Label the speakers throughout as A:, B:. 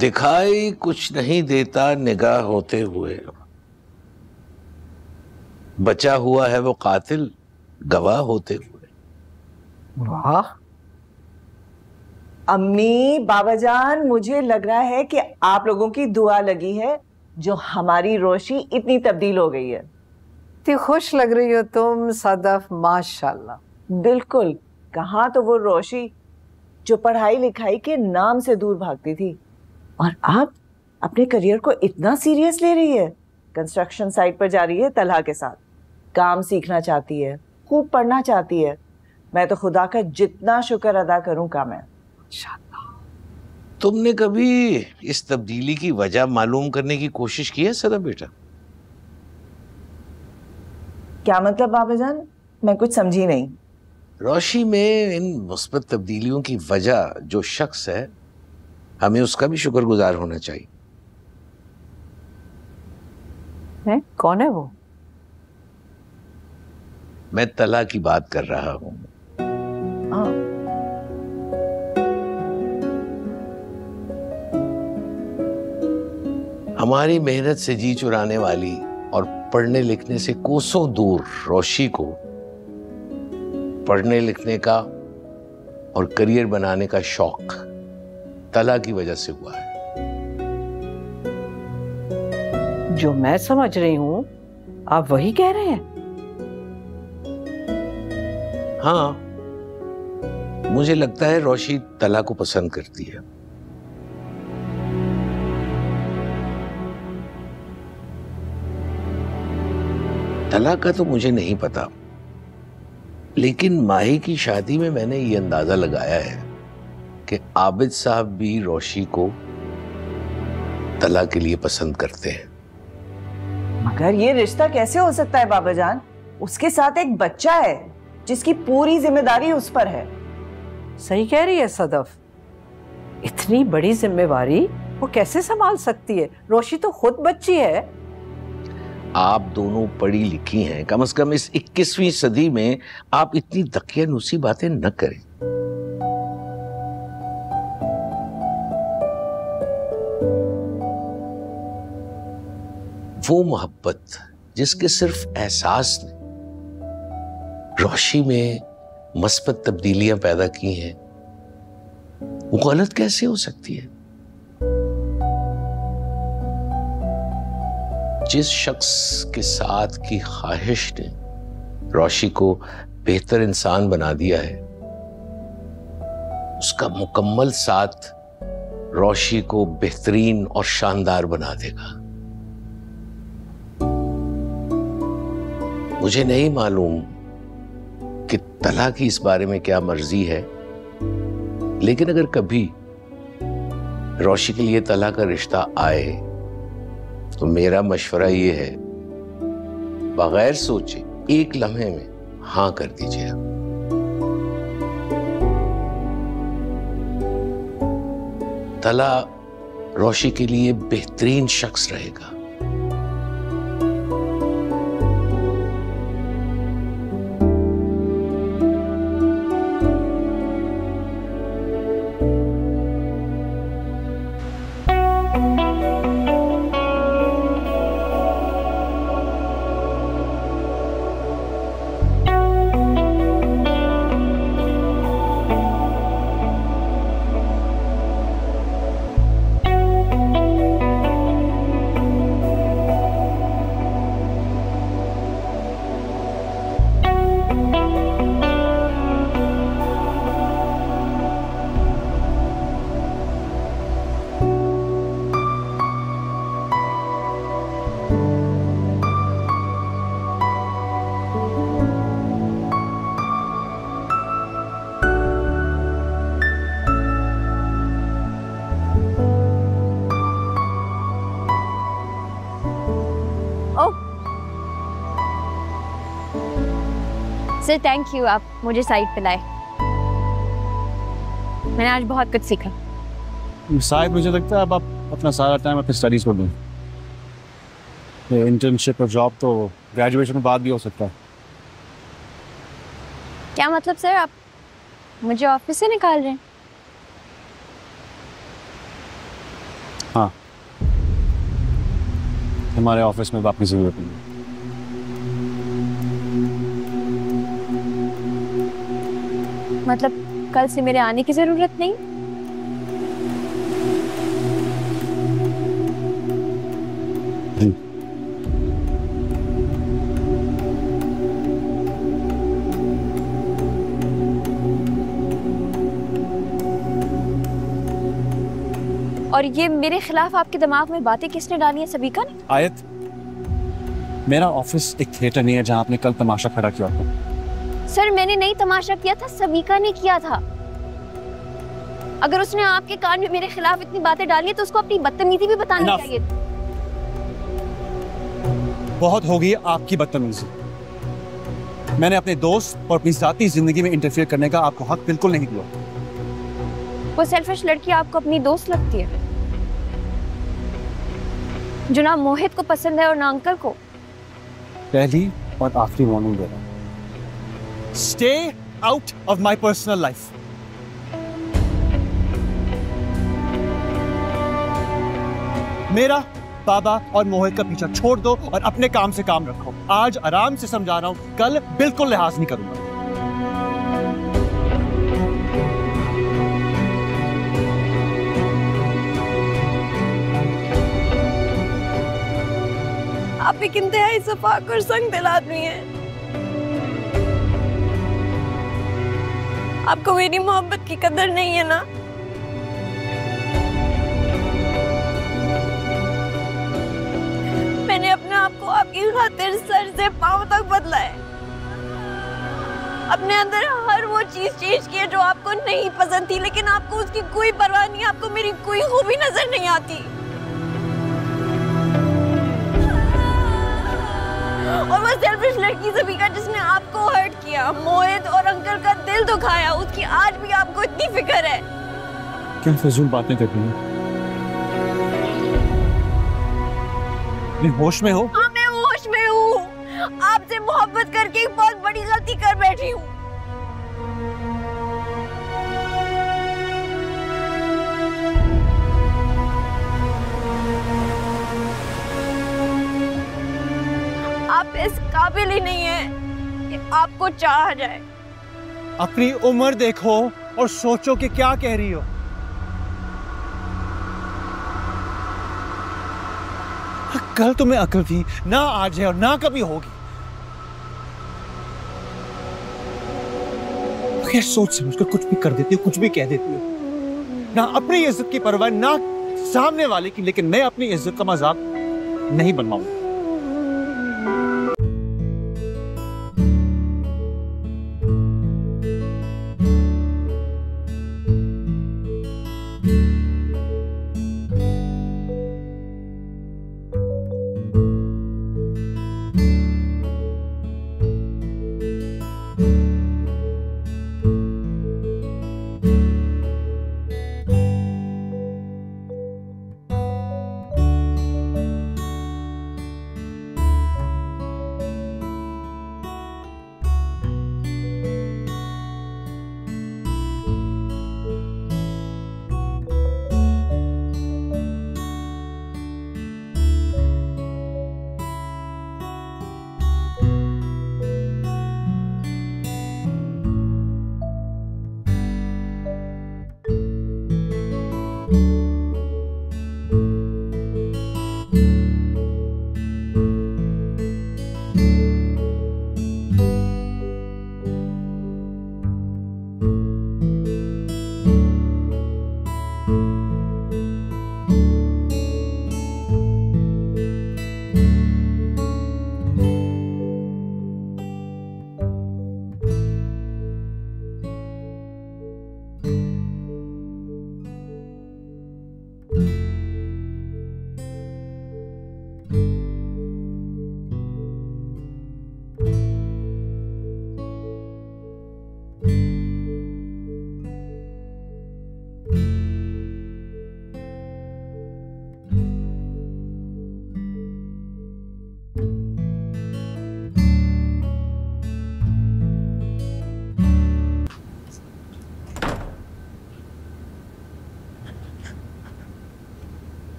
A: दिखाई कुछ नहीं देता निगाह होते हुए, बचा हुआ है वो कातिल गवाह होते हुए।
B: वाह
C: अम्मी बाबाजान, मुझे लग रहा है कि आप लोगों की दुआ लगी है जो हमारी रोशी इतनी तब्दील हो गई है।
B: इतनी खुश लग रही हो तुम सदफ, माशाल्लाह।
C: बिल्कुल, कहाँ तो वो रोशी जो पढ़ाई लिखाई के नाम से दूर भागती थी और अब अपने करियर को इतना सीरियस ले रही है। कंस्ट्रक्शन साइट पर जा रही है तलहा के साथ, काम सीखना चाहती है, खूब पढ़ना चाहती है। मैं तो खुदा का जितना शुक्र अदा करूं कम है।
A: तुमने कभी इस तब्दीली की वजह मालूम करने की कोशिश की है सदा बेटा?
C: क्या मतलब बाबाजान? मैं कुछ समझी नहीं।
A: रोशी में इन मुस्बत तब्दीलियों की वजह जो शख्स है, हमें उसका भी शुक्रगुजार होना चाहिए।
B: है? कौन है वो?
A: मैं तला की बात कर रहा हूं। हमारी मेहनत से जी चुराने वाली और पढ़ने लिखने से कोसों दूर रोशी को पढ़ने लिखने का और करियर बनाने का शौक तला की वजह से हुआ है।
B: जो मैं समझ रही हूँ आप वही कह रहे हैं?
A: हाँ, मुझे लगता है रोशी तला को पसंद करती है। तला का तो मुझे नहीं पता, लेकिन माही की शादी में मैंने ये अंदाजा लगाया है कि आबिद साहब भी रोशी को तला के लिए पसंद करते हैं।
C: मगर ये रिश्ता कैसे हो सकता है बाबाजान? उसके साथ एक बच्चा है जिसकी पूरी जिम्मेदारी उस पर है।
B: सही कह रही है सदफ, इतनी बड़ी जिम्मेवारी वो कैसे संभाल सकती है? रोशी तो खुद बच्ची है।
A: आप दोनों पढ़ी लिखी हैं, कम से कम इस 21वीं सदी में आप इतनी दकियानूसी बातें न करें। वो मोहब्बत जिसके सिर्फ एहसास ने रोशी में मस्बत तब्दीलियां पैदा की हैं, वो गलत कैसे हो सकती है? जिस शख्स के साथ की ख्वाहिश ने रोशी को बेहतर इंसान बना दिया है, उसका मुकम्मल साथ रोशी को बेहतरीन और शानदार बना देगा। मुझे नहीं मालूम कि तला की इस बारे में क्या मर्जी है, लेकिन अगर कभी रोशी के लिए तला का रिश्ता आए तो मेरा मशवरा ये है, बगैर सोचे एक लम्हे में हाँ कर दीजिए। तला रोशी के लिए बेहतरीन शख्स रहेगा।
D: सर थैंक यू, आप मुझे साइड पे लाए। मैंने आज बहुत कुछ सीखा।
E: शायद मुझे लगता है अब आप अपना सारा टाइम अपनी स्टडीज पर दें। इंटर्नशिप और जॉब तो ग्रेजुएशन के बाद भी हो सकता है।
D: क्या मतलब सर, आप मुझे ऑफिस से निकाल रहे हैं?
E: हमारे ऑफिस में आपकी जरूरत नहीं है।
D: मतलब कल से मेरे आने की जरूरत नहीं? और ये मेरे खिलाफ आपके दिमाग में बातें किसने डाली है? सबीका ने?
E: आयत, मेरा ऑफिस एक थिएटर नहीं है जहां आपने कल तमाशा खड़ा किया था।
D: सर मैंने नहीं तमाशा किया था, सबीका ने किया था। अगर उसने आपके कान में मेरे खिलाफ इतनी बातें डाली तो उसको अपनी बदतमीजी भी बतानी चाहिए।
E: बहुत हो गई आपकी बदतमीजी। मैंने अपने दोस्त और अपनी जाती जिंदगी में इंटरफेयर करने का आपको हक बिल्कुल नहीं दिया।
D: वो सेल्फिश लड़की आपको अपनी दोस्त लगती है जो ना मोहित को पसंद है और ना अंकल को।
E: पहली और आखिरी वार्निंग दे रहा हूं, stay out of my personal life. मेरा, बाबा और मोहित का पीछा छोड़ दो और अपने काम से काम रखो। आज आराम से समझा रहा हूं, कल बिल्कुल लिहाज नहीं करूंगा।
D: आप एक इंतहाई सफाक और संग दिल आदमी हैं। आपको मेरी मोहब्बत की कदर नहीं है ना? मैंने अपने आप को आपकी खातिर सर से पांव तक बदला है। अपने अंदर हर वो चीज चेंज की है जो आपको नहीं पसंद थी, लेकिन आपको उसकी कोई परवाह नहीं। आपको मेरी कोई खूबी नजर नहीं आती। और वो सेल्फिश लड़की सबीका जिसने आपको हर्ट किया, मोहित और अंकल का दिल दुखाया, उसकी आज भी आपको इतनी फिक्र है।
E: क्या फजूल बातें कर रही हो? होश में हो?
D: हाँ मैं होश में हूँ। आपसे मोहब्बत करके एक बहुत बड़ी गलती कर बैठी हूँ। आप इस काबिल ही नहीं है कि आपको चाहा जाए।
E: अपनी उम्र देखो और सोचो कि क्या कह रही हो। कल तुम्हें अकल थी ना, आज है और ना कभी होगी। क्या सोच समझ कर कुछ भी कर देती हो, कुछ भी कह देती हो। ना अपनी इज्जत की परवाह ना सामने वाले की, लेकिन मैं अपनी इज्जत का मजाक नहीं बनवाऊंगा।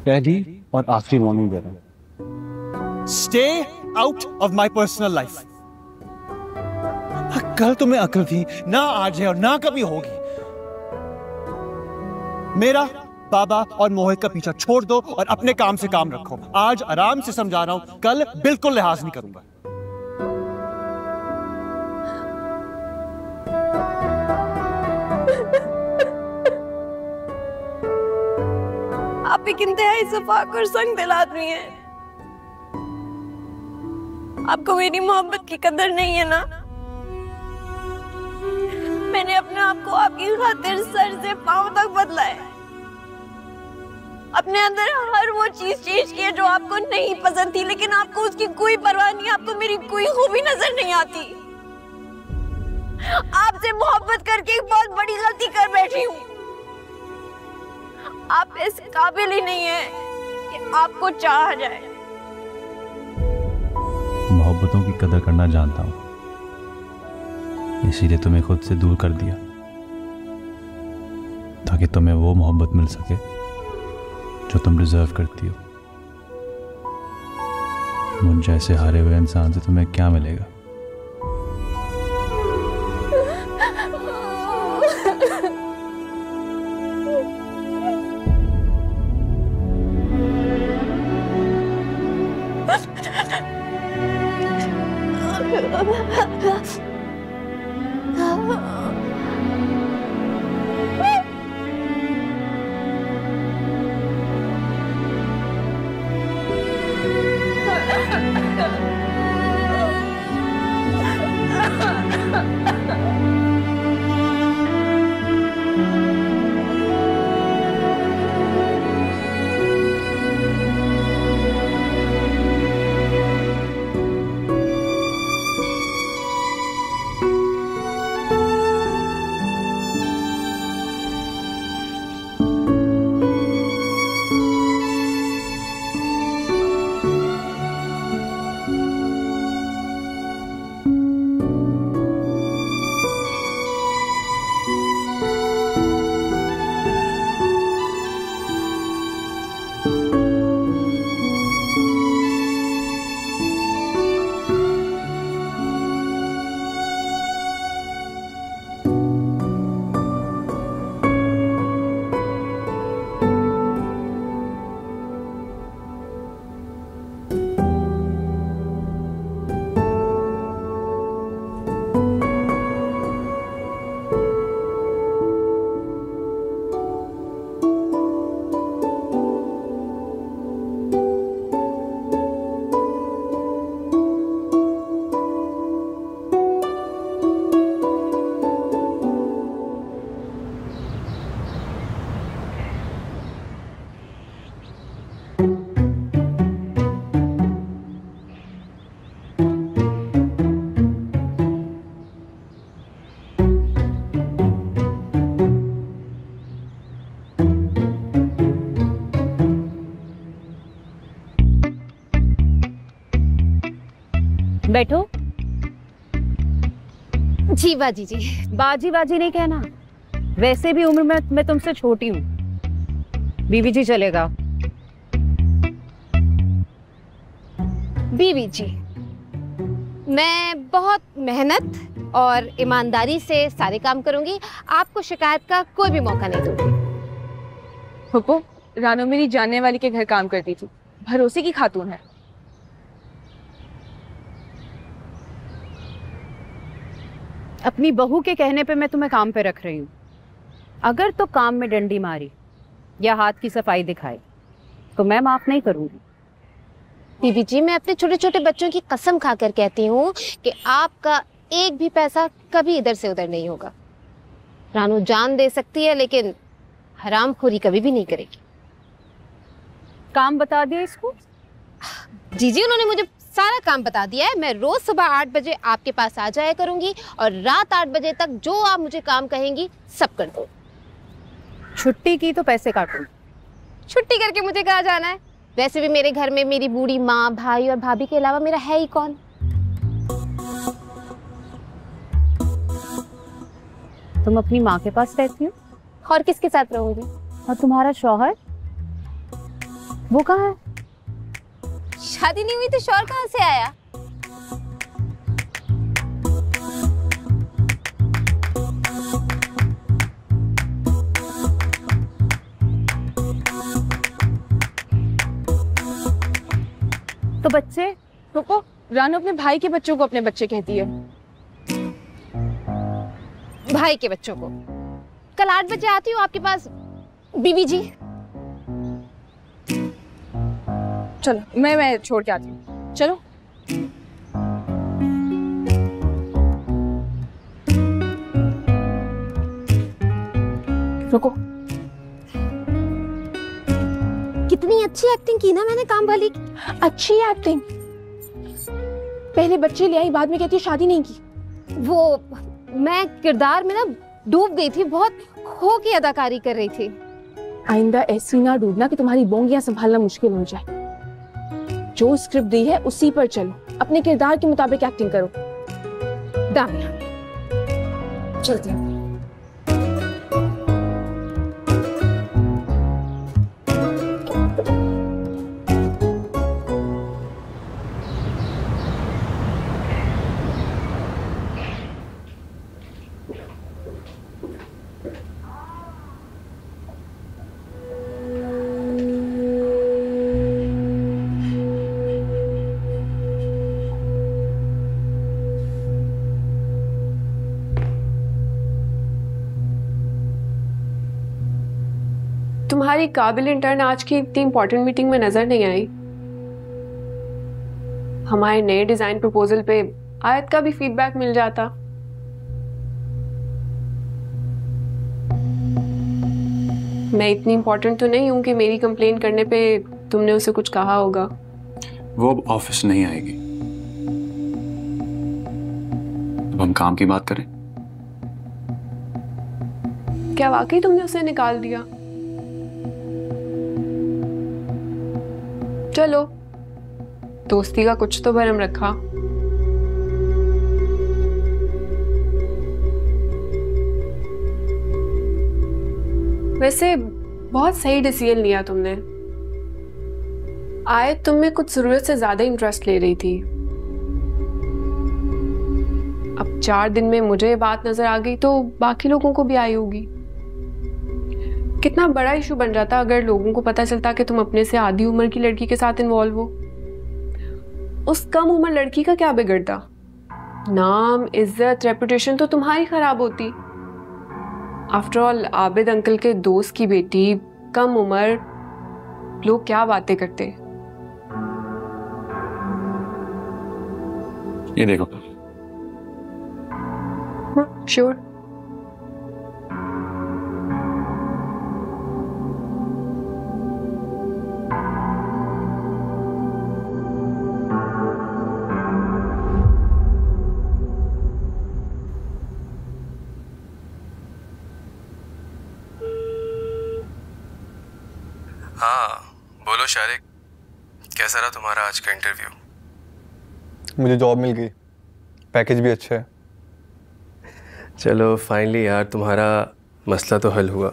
E: पहली और आखिरी वार्निंग दे रहा हूं, stay out of my personal life. कल तुम्हें अक्ल थी, ना आज है और ना कभी होगी। मेरा, बाबा और मोहित का पीछा छोड़ दो और अपने काम से काम रखो। आज आराम से समझा रहा हूं, कल बिल्कुल लिहाज नहीं करूंगा।
D: आप एक इंतहाई सफाक और संग दिल आदमी हैं। आपको मेरी मोहब्बत की कदर नहीं है ना? मैंने अपने आप को आपकी खातिर सर से पांव तक बदला है। अपने अंदर हर वो चीज चेंज की है जो आपको नहीं पसंद थी, लेकिन आपको उसकी कोई परवाह नहीं। आपको मेरी कोई खूबी नजर नहीं आती। आपसे मोहब्बत करके एक बहुत बड़ी गलती कर बैठी हूँ। आप इस काबिल ही नहीं है कि आपको चाहा जाए।
F: मोहब्बतों की कदर करना जानता हूं, इसीलिए तुम्हें खुद से दूर कर दिया ताकि तुम्हें वो मोहब्बत मिल सके जो तुम डिजर्व करती हो। मुझ जैसे हारे हुए इंसान से तुम्हें क्या मिलेगा?
G: बैठो। जी बाजी जी। बाजी बाजी नहीं कहना, वैसे भी उम्र में मैं तुमसे छोटी हूँ। बीवी जी चलेगा।
H: बीवी जी, मैं बहुत मेहनत और ईमानदारी से सारे काम करूंगी। आपको शिकायत का कोई भी मौका नहीं दूंगी।
I: फूफो, रानो मेरी जानने वाली के घर काम करती थी, भरोसे की खातून है।
G: अपनी बहू के कहने पे मैं तुम्हें काम पे रख रही हूँ। अगर तो काम में डंडी मारी या हाथ की सफाई दिखाई तो मैं माफ नहीं करूंगी।
H: बीबी जी, मैं अपने छोटे छोटे बच्चों की कसम खाकर कहती हूँ कि आपका एक भी पैसा कभी इधर से उधर नहीं होगा। रानू जान दे सकती है लेकिन हरामखोरी कभी भी नहीं करेगी।
G: काम बता दिया इसको?
H: जी जी, उन्होंने मुझे सारा काम बता दिया है। मैं रोज सुबह 8 बजे आपके पास आ जाया करूंगी और रात 8 बजे तक जो आप मुझे काम कहेंगी सब कर दो।
G: छुट्टी की तो पैसे काटूं।
H: छुट्टी करके मुझे कहाँ जाना है? वैसे भी मेरे घर में मेरी बूढ़ी माँ, भाई और भाभी के अलावा मेरा है ही कौन?
G: तुम अपनी माँ के पास रहती हो?
H: और किसके साथ रहूंगी?
G: और तुम्हारा शौहर?
H: वो कहाँ है? शादी नहीं हुई तो शौहर कहाँ से आया?
I: तो बच्चे रुको, रानू अपने भाई के बच्चों को अपने बच्चे कहती है।
H: भाई के बच्चों को? कल 8 बजे आती हूँ आपके पास बीबी जी।
I: चलो मैं छोड़ के आती हूँ, चलो। रुको,
H: कितनी अच्छी एक्टिंग की ना मैंने काम वाली की।
I: अच्छी एक्टिंग? पहले बच्चे ले आई, बाद में कहती है शादी नहीं की।
H: वो मैं किरदार में ना डूब गई थी, बहुत खो के अदाकारी कर रही थी।
I: आइंदा ऐसी ना डूबना कि तुम्हारी बोंगियां संभालना मुश्किल हो जाए। जो स्क्रिप्ट दी है उसी पर चलो, अपने किरदार के मुताबिक एक्टिंग करो।
H: दामिया
I: चलती हूँ।
J: तुम्हारी काबिल इंटर्न आज की इतनी इंपॉर्टेंट मीटिंग में नजर नहीं आई। हमारे नए डिजाइन प्रपोजल पे आयत का भी फीडबैक मिल जाता। मैं इतनी इंपॉर्टेंट तो नहीं हूं कि मेरी कंप्लेन करने पे तुमने उसे कुछ कहा होगा।
F: वो अब ऑफिस नहीं आएगी। अब हम काम की बात करें।
J: क्या वाकई तुमने उसे निकाल दिया? चलो, दोस्ती का कुछ तो भरम रखा। वैसे बहुत सही डिसीजन लिया तुमने। आयत तुम में कुछ जरूरत से ज्यादा इंटरेस्ट ले रही थी। अब 4 दिन में मुझे ये बात नजर आ गई तो बाकी लोगों को भी आई होगी। कितना बड़ा इशू बन जाता अगर लोगों को पता चलता कि तुम अपने से आधी उम्र की लड़की के साथ इन्वॉल्व हो। उस कम उम्र लड़की का क्या बिगड़ता? नाम, इज्जत, रेपुटेशन तो तुम्हारी खराब होती। आफ्टर ऑल आबिद अंकल के दोस्त की बेटी, कम उम्र, लोग क्या बातें करते।
F: ये देखो।
J: श्योर।
K: हाँ बोलो शारिक, कैसा रहा तुम्हारा आज का इंटरव्यू?
L: मुझे जॉब मिल गई, पैकेज भी अच्छा है।
K: चलो फाइनली यार, तुम्हारा मसला तो हल हुआ।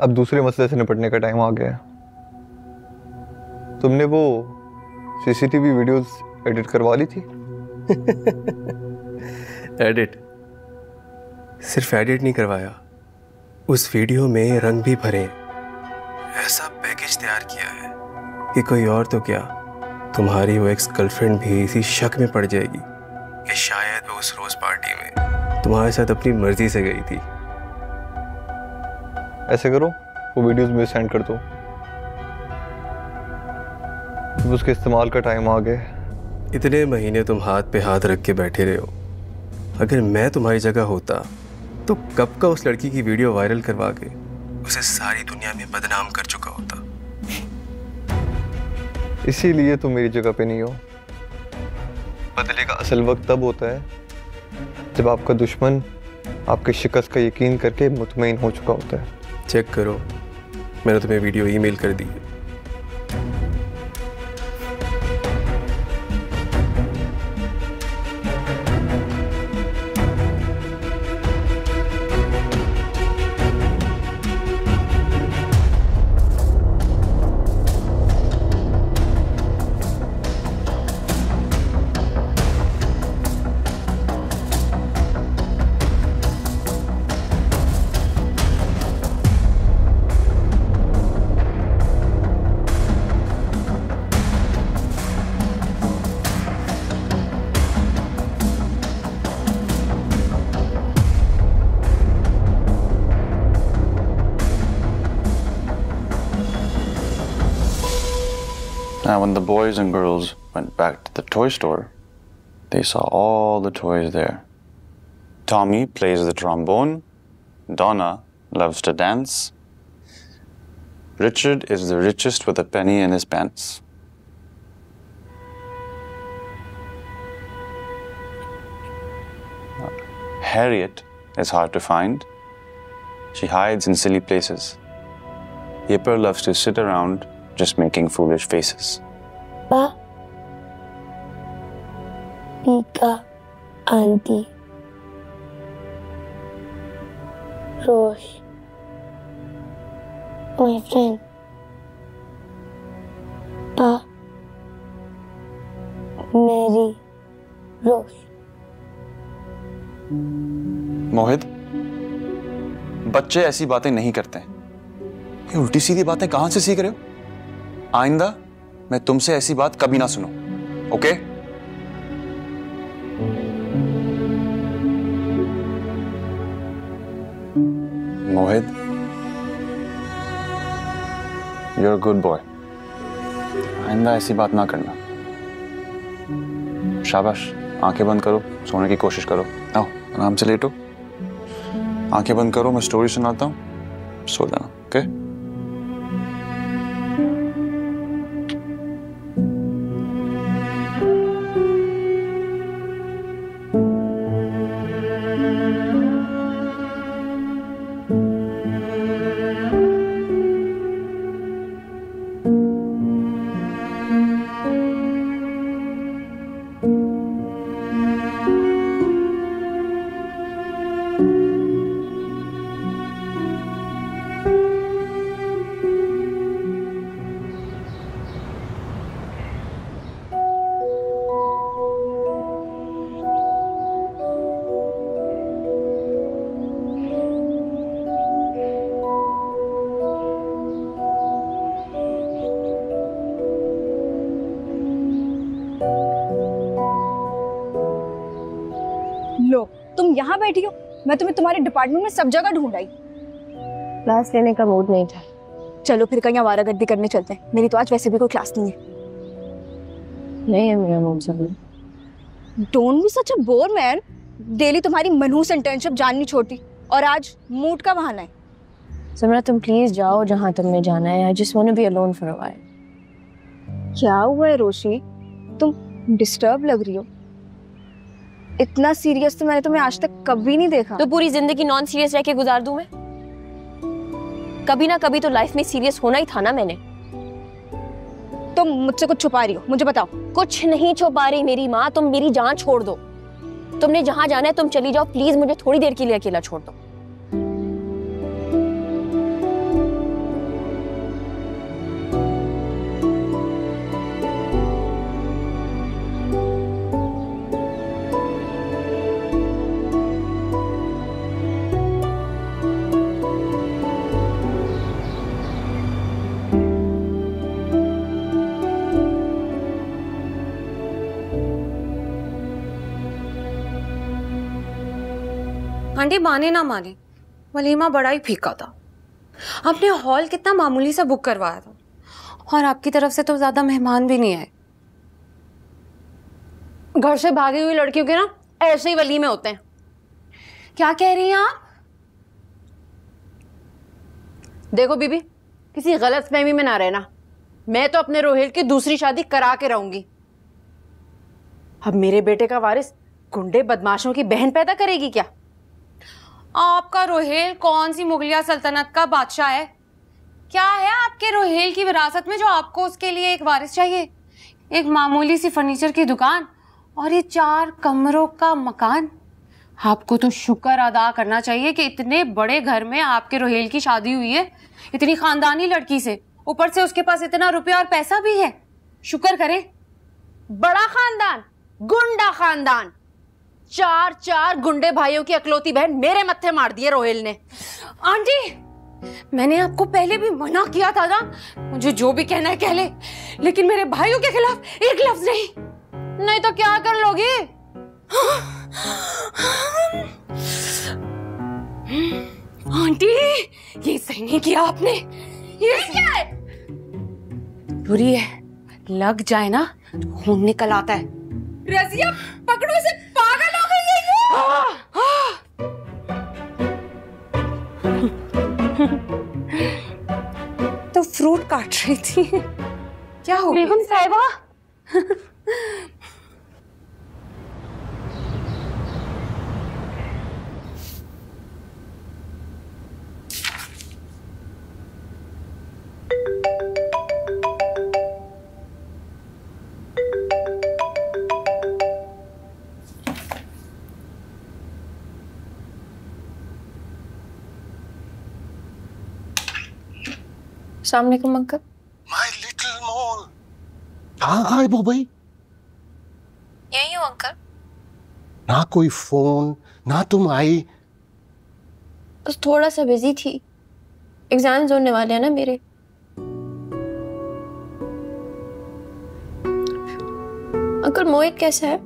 L: अब दूसरे मसले से निपटने का टाइम आ गया है। तुमने वो सीसीटीवी वीडियोस एडिट करवा ली थी?
K: एडिट? सिर्फ एडिट नहीं करवाया, उस वीडियो में रंग भी भरे। ऐसा पैकेज तैयार किया है कि कोई और तो क्या, तुम्हारी वो एक्स गर्लफ्रेंड भी इसी शक में पड़ जाएगी कि शायद वो उस रोज पार्टी में तुम्हारे साथ अपनी मर्जी से गई थी।
L: ऐसे करो, वो वीडियोस मुझे सेंड कर दो। उसके इस्तेमाल का टाइम आ गया।
K: इतने महीने तुम हाथ पे हाथ रख के बैठे रहे हो। अगर मैं तुम्हारी जगह होता तो कब का उस लड़की की वीडियो वायरल करवा के उसे सारी दुनिया में बदनाम कर चुका होता।
L: इसीलिए तुम मेरी जगह पे नहीं हो। बदले का असल वक्त तब होता है जब आपका दुश्मन आपके शिकस्त का यकीन करके मुतमईन हो चुका होता है।
K: चेक करो, मैंने तुम्हें वीडियो ईमेल कर दी है।
M: Now, when the boys and girls went back to the toy store, they saw all the toys there. Tommy plays the trombone. Donna loves to dance. Richard is the richest with a penny in his pants. Harriet is hard to find. She hides in silly places. Yipper loves to sit around just making foolish faces.
N: Pa, Pika, Auntie, Rose, my friend. Pa, Mary, Rose.
M: मोहित, बच्चे ऐसी बातें नहीं करते। ये उल्टी सीधी बातें कहां से सीख रहे हो? आइंदा मैं तुमसे ऐसी बात कभी ना सुनूं, okay? Mohit, you're a good boy. आइंदा ऐसी बात ना करना। शाबाश, आंखें बंद करो, सोने की कोशिश करो। आओ, आराम से लेटो, आंखें बंद करो, मैं स्टोरी सुनाता हूँ, सो जाना, ओके?
D: लो, तुम यहाँ बैठी हो, मैं तुम्हें तुम्हारे डिपार्टमेंट में सब जगह ढूंढ आई।
H: क्लास लेने का मूड नहीं था।
D: चलो फिर कहीं आवारागर्दी करने चलते हैं। मेरी तो आज वैसे भी कोई क्लास नहीं है।
H: नहीं है मेरा मूड सब।
D: Don't be such a bore man. Daily तुम्हारी मनहूस इंटर्नशिप जाननी छोटी, और आज मूड का बहाना है।
H: समरा, तुम प्लीज जाओ जहाँ तुमने जाना है। I just want to be alone for a while.
D: क्या हुआ है रोशी? तुम डिस्टर्ब लग रही हो। इतना सीरियस तो मैंने तुम्हें आज तक कभी नहीं देखा।
O: तो पूरी जिंदगी नॉन सीरियस रह के गुजार दूं मैं? कभी ना कभी तो लाइफ में सीरियस होना ही था ना मैंने।
D: तुम मुझसे कुछ छुपा रही हो, मुझे बताओ।
O: कुछ नहीं छुपा रही मेरी माँ, तुम मेरी जान छोड़ दो। तुमने जहां जाना है तुम चली जाओ, प्लीज मुझे थोड़ी देर के लिए अकेला छोड़ दो।
J: आंटी माने ना माने, वलीमा बड़ा ही फीका था। आपने हॉल कितना मामूली सा बुक करवाया था, और आपकी तरफ से तो ज्यादा मेहमान भी नहीं आए। घर से भागी हुई लड़कियों के ना ऐसे ही वलीमे होते हैं। क्या कह रही हैं आप? देखो बीबी, किसी गलतफहमी में ना रहना। मैं तो अपने रोहेल की दूसरी शादी करा के रहूंगी। अब मेरे बेटे का वारिस गुंडे बदमाशों की बहन पैदा करेगी क्या? आपका रोहेल कौन सी मुगलिया सल्तनत का बादशाह है? क्या है आपके रोहेल की विरासत में जो आपको उसके लिए एक वारिस चाहिए? एक मामूली सी फर्नीचर की दुकान और ये 4 कमरों का मकान। आपको तो शुक्र अदा करना चाहिए कि इतने बड़े घर में आपके रोहेल की शादी हुई है, इतनी खानदानी लड़की से, ऊपर से उसके पास इतना रुपया और पैसा भी है। शुक्र करें। बड़ा खानदान, गुंडा खानदान, 4 गुंडे भाइयों की अकलौती बहन मेरे मत्थे मार दिए रोहेल ने। आंटी, मैंने आपको पहले भी मना किया था ना, मुझे जो भी कहना है कह ले, लेकिन मेरे भाइयों के खिलाफ एक लफ्ज नहीं तो क्या कर लोगी? आंटी, ये सही नहीं किया आपने। ये क्या है? बुरी है,
I: लग जाए ना खून निकल आता है। रजिया पकड़ो इसे, पागल हो गई है ये। तो फ्रूट काट रही थी, क्या हो गया?
O: बेगम साहिबा अस्सलाम वालेकुम अंकल।
P: माय लिटिल मोल। कहाँ आए वो भाई?
O: यही हूँ अंकल।
P: ना कोई फोन, ना तुम आई।
O: बस थोड़ा सा बिजी थी, एग्जाम्स होने वाले हैं ना मेरे। अंकल मोहित कैसा है?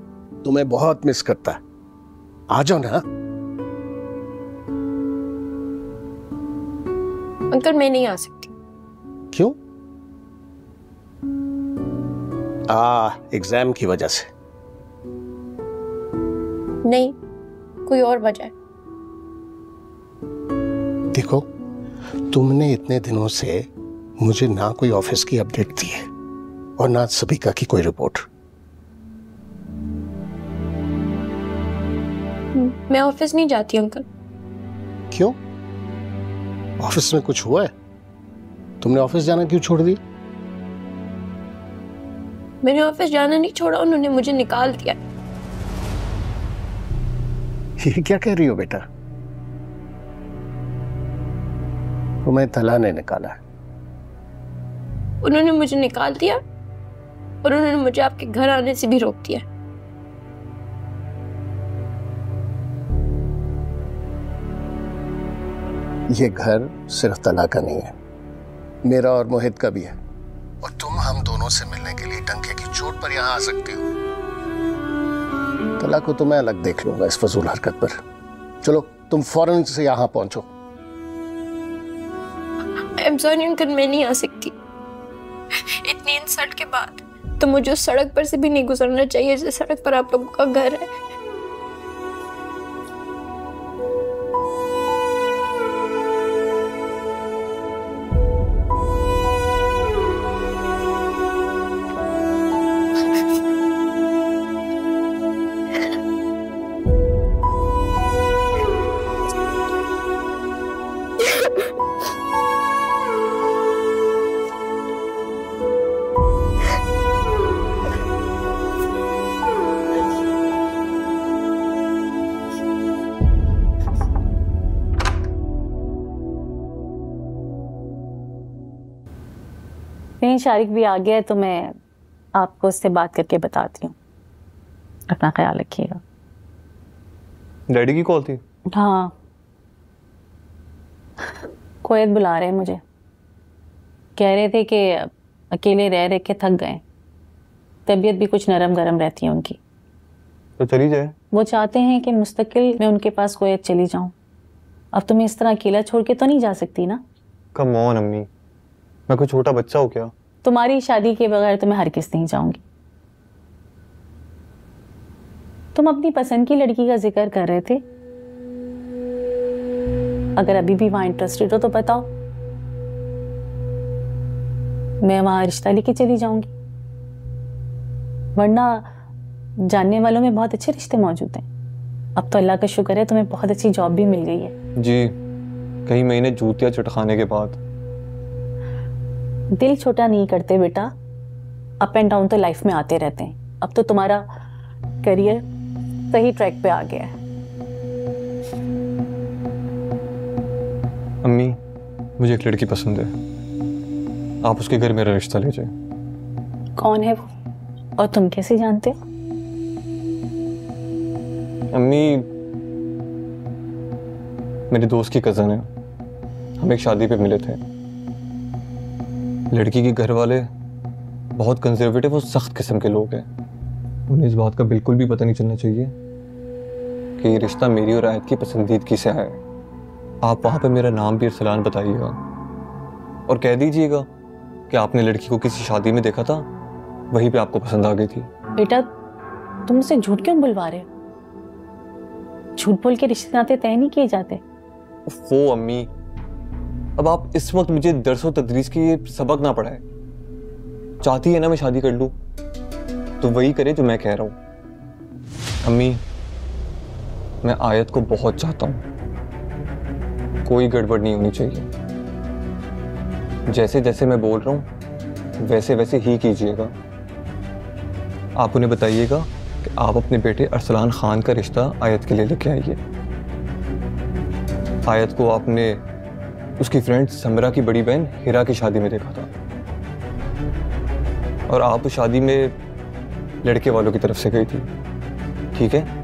P: तुम्हें बहुत मिस करता है, आ जाओ ना।
O: अंकल मैं नहीं आ सकती।
P: क्यों? एग्जाम की वजह से?
O: नहीं, कोई और वजह है।
P: देखो, तुमने इतने दिनों से मुझे ना कोई ऑफिस की अपडेट दी है और ना सबिका की कोई रिपोर्ट।
O: मैं ऑफिस नहीं जाती अंकल।
P: क्यों? ऑफिस में कुछ हुआ है? तुमने ऑफिस जाना क्यों छोड़ दी?
O: मैंने ऑफिस जाना नहीं छोड़ा, उन्होंने मुझे निकाल दिया।
P: ये क्या कह रही हो बेटा? तुम्हें तला ने निकाला है।
O: उन्होंने मुझे निकाल दिया और उन्होंने मुझे आपके घर आने से भी रोक दिया।
P: ये घर सिर्फ तला का नहीं है, मेरा और मोहित का भी है। और तुम हम दोनों से मिलने के लिए डंके की चोट पर यहाँ आ सकती हो। तला को तो मैं अलग देख लूंगा इस फजूल हरकत पर। चलो तुम फौरन से यहाँ पहुंचो।
O: आई एम सॉरी अंकल, मैं नहीं आ सकती। इतनी इंसल्ट के बाद तो मुझे उस सड़क पर से भी नहीं गुजरना चाहिए जिस सड़क पर आप लोगों का घर है।
Q: शारिक भी आ गया है तो मैं आपको उससे बात करके बताती हूँ। अपना ख्याल रखिएगा।
L: डैडी की कॉल थी?
Q: हाँ, कोयत बुला रहे हैं मुझे। कह रहे थे कि अकेले रह रह के थक गए, तबीयत भी कुछ नरम गरम रहती है उनकी।
L: तो चली जाए। वो
Q: चाहते हैं कि मुस्तकिल मैं उनके पास कोयत चली जाऊँ। अब तुम्हें इस तरह अकेला छोड़ के तो नहीं जा सकती ना।
L: कम ऑन अम्मी, मैं कोई छोटा बच्चा हूँ क्या?
Q: तुम्हारी शादी के बगैर तो मैं हरगिज़ नहीं जाऊंगी। तुम अपनी पसंद की लड़की का जिक्र कर रहे थे, अगर अभी भी वहां इंटरेस्टेड हो तो बताओ, मैं वहां रिश्ता लेके चली जाऊंगी। वरना जानने वालों में बहुत अच्छे रिश्ते मौजूद हैं। अब तो अल्लाह का शुक्र है तुम्हें बहुत अच्छी जॉब भी मिल गई है।
L: जी, कई महीने जूतियां चटखाने के बाद।
Q: दिल छोटा नहीं करते बेटा, अप एंड डाउन तो लाइफ में आते रहते हैं। अब तो तुम्हारा करियर सही ट्रैक पे आ गया है।
L: अम्मी, मुझे एक लड़की पसंद है, आप उसके घर मेरा रिश्ता ले जाए।
Q: कौन है वो और तुम कैसे जानते हो?
L: अम्मी, मेरे दोस्त की कजन है, हम एक शादी पे मिले थे। लड़की के घर वाले बहुत कंजर्वेटिव और सख्त किस्म के लोग हैं। उन्हें इस बात का बिल्कुल भी पता नहीं चलना चाहिए कि ये रिश्ता मेरी और आयत की पसंदीदगी से है। आप वहाँ पे मेरा नाम भी अरसलान बताइएगा और कह दीजिएगा कि आपने लड़की को किसी शादी में देखा था वहीं पे आपको पसंद आ गई थी।
Q: बेटा तुम मुझसे झूठ क्यों बुलवा रहे हो? झूठ बोल के रिश्ते नाते तय नहीं किए जाते।
L: वो अम्मी, अब आप इस वक्त मुझे दरसो तदरीस की ये सबक ना पढ़ाए। चाहती है ना मैं शादी कर लूं तो वही करे जो मैं कह रहा हूं। अम्मी मैं आयत को बहुत चाहता हूं, कोई गड़बड़ नहीं होनी चाहिए। जैसे जैसे मैं बोल रहा हूं वैसे वैसे ही कीजिएगा। आप उन्हें बताइएगा कि आप अपने बेटे अरसलान खान का रिश्ता आयत के लिए लेके आइए। आयत को आपने उसकी फ्रेंड समरा की बड़ी बहन हिरा की शादी में देखा था और आप उस शादी में लड़के वालों की तरफ से गई थी, ठीक है?